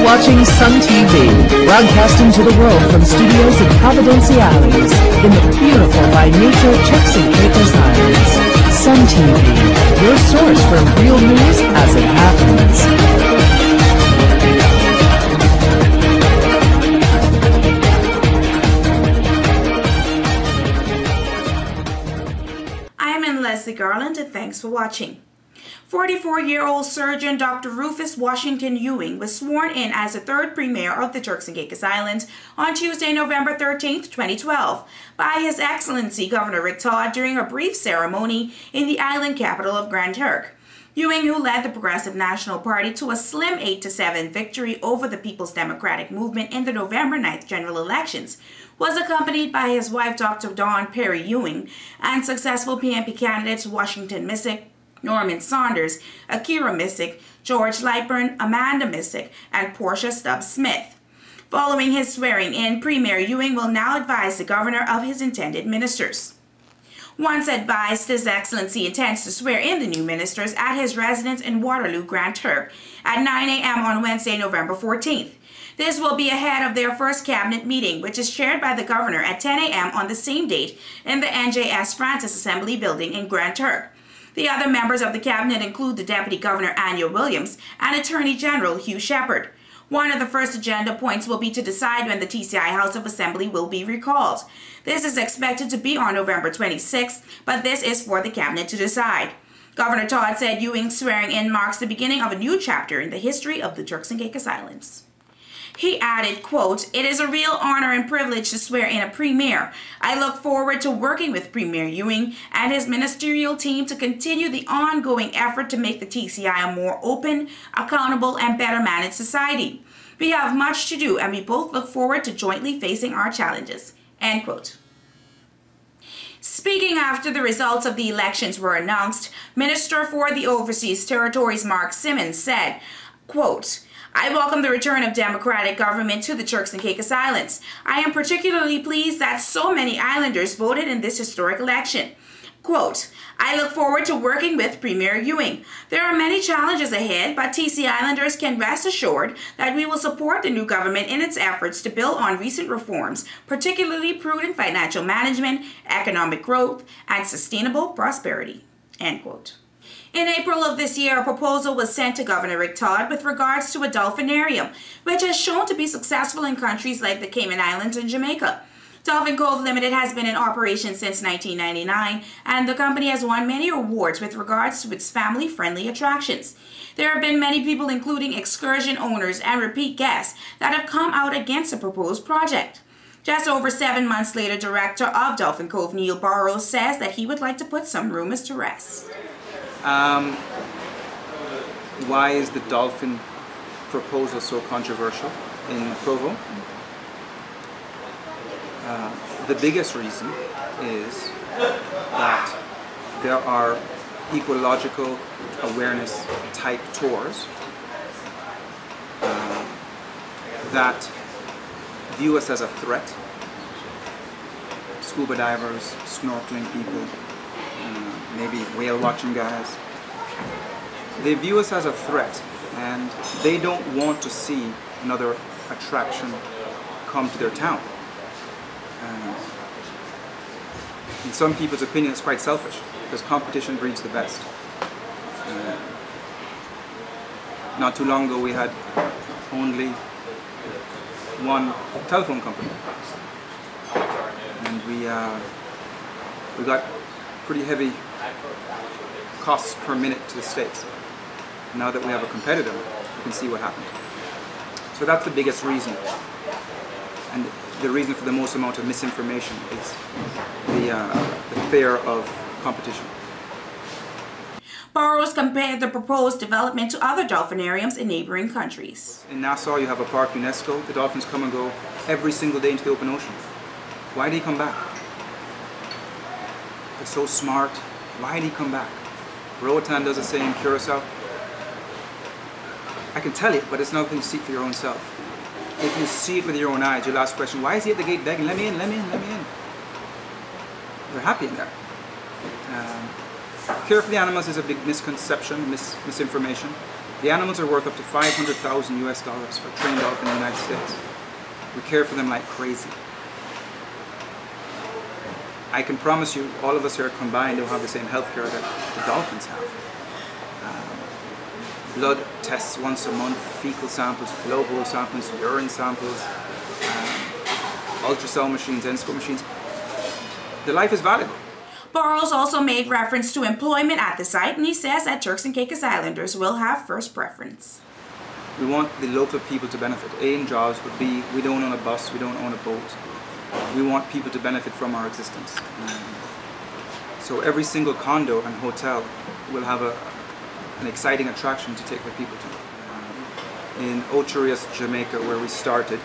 watching Sun TV, broadcasting to the world from studios in Providenciales, in the beautiful by nature Turks and Caicos Islands. Sun TV, your source for real news as it happens. I'm Leslie Garland, and thanks for watching. 44-year-old surgeon Dr. Rufus Washington Ewing was sworn in as the third premier of the Turks and Caicos Islands on Tuesday, November 13, 2012, by His Excellency Governor Rick Todd during a brief ceremony in the island capital of Grand Turk. Ewing, who led the Progressive National Party to a slim 8-7 victory over the People's Democratic Movement in the November 9th general elections, was accompanied by his wife Dr. Dawn Perry Ewing and successful PNP candidates Washington Missick, Norman Saunders, Akira Missick, George Lightburn, Amanda Missick, and Portia Stubbs Smith. Following his swearing in, Premier Ewing will now advise the governor of his intended ministers. Once advised, His Excellency intends to swear in the new ministers at his residence in Waterloo, Grand Turk, at 9 a.m. on Wednesday, November 14th. This will be ahead of their first cabinet meeting, which is chaired by the governor at 10 a.m. on the same date in the NJS Francis Assembly Building in Grand Turk. The other members of the cabinet include the Deputy Governor Anya Williams and Attorney General Hugh Shepard. One of the first agenda points will be to decide when the TCI House of Assembly will be recalled. This is expected to be on November 26th, but this is for the cabinet to decide. Governor Todd said Ewing's swearing in marks the beginning of a new chapter in the history of the Turks and Caicos Islands. He added, quote, "It is a real honor and privilege to swear in a premier. I look forward to working with Premier Ewing and his ministerial team to continue the ongoing effort to make the TCI a more open, accountable, and better managed society. We have much to do, and we both look forward to jointly facing our challenges." End quote. Speaking after the results of the elections were announced, Minister for the Overseas Territories Mark Simmons said, quote, "I welcome the return of democratic government to the Turks and Caicos Islands. I am particularly pleased that so many islanders voted in this historic election." Quote, "I look forward to working with Premier Ewing. There are many challenges ahead, but TC Islanders can rest assured that we will support the new government in its efforts to build on recent reforms, particularly prudent financial management, economic growth, and sustainable prosperity." End quote. In April of this year, a proposal was sent to Governor Rick Todd with regards to a dolphinarium, which has shown to be successful in countries like the Cayman Islands and Jamaica. Dolphin Cove Limited has been in operation since 1999, and the company has won many awards with regards to its family-friendly attractions. There have been many people, including excursion owners and repeat guests, that have come out against the proposed project. Just over 7 months later, Director of Dolphin Cove, Neil Burrows, says that he would like to put some rumors to rest. Why is the dolphin proposal so controversial in Provo? The biggest reason is that there are ecological awareness type tours that view us as a threat. Scuba divers, snorkeling people, maybe whale watching guys. They view us as a threat, and they don't want to see another attraction come to their town. In some people's opinion, it's quite selfish, because competition breeds the best. Not too long ago, we had only one telephone company, and we got pretty heavy costs per minute to the States. Now that we have a competitor, you can see what happened. So that's the biggest reason. And the reason for the most amount of misinformation is the fear of competition. Burrows compared the proposed development to other dolphinariums in neighboring countries. In Nassau, you have a park, UNESCO. The dolphins come and go every single day into the open ocean. Why did he come back? They're so smart. Why did he come back? Roatan does the same in Curacao. I can tell you, but it's nothing to see for your own self. If you see it with your own eyes, you'll ask the question, why is he at the gate begging, let me in, let me in, let me in? They're happy in there. Care for the animals is a big misconception, misinformation. The animals are worth up to $500,000 US for a trained dolphin in the United States. We care for them like crazy. I can promise you, all of us here combined don't have the same health care that the dolphins have. Blood tests once a month, fecal samples, blowhole samples, urine samples, ultrasound machines, endoscope machines. The life is valuable. Burrows also made reference to employment at the site, and he says that Turks and Caicos Islanders will have first preference. We want the local people to benefit, A, in jobs, but B, we don't own a bus, we don't own a boat. We want people to benefit from our existence. So every single condo and hotel will have an exciting attraction to take their people to. In Ocherius, Jamaica, where we started,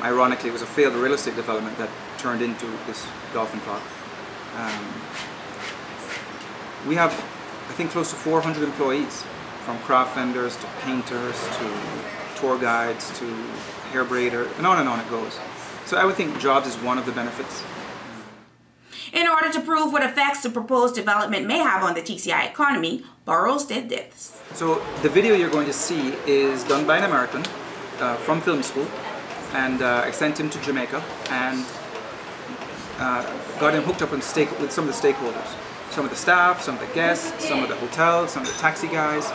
ironically it was a failed real estate development that turned into this Dolphin Cove. We have, I think, close to 400 employees, from craft vendors to painters to tour guides to hair braider, and on it goes. So I would think jobs is one of the benefits. In order to prove what effects the proposed development may have on the TCI economy, Burrows did this. So the video you're going to see is done by an American from film school, and I sent him to Jamaica and got him hooked up with some of the stakeholders. Some of the staff, some of the guests, some of the hotels, some of the taxi guys,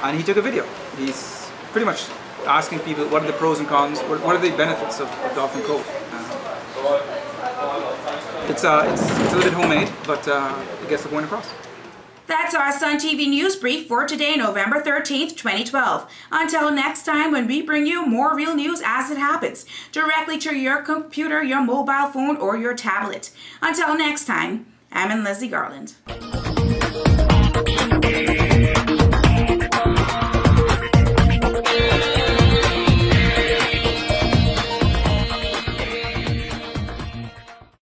and he took a video. He's pretty much asking people what are the pros and cons, what are the benefits of Dolphin Cove. It's a little bit homemade, but it gets the point across. That's our Sun TV News Brief for today, November 13th, 2012. Until next time, when we bring you more real news as it happens, directly to your computer, your mobile phone, or your tablet. Until next time, I'm Leslie Garland.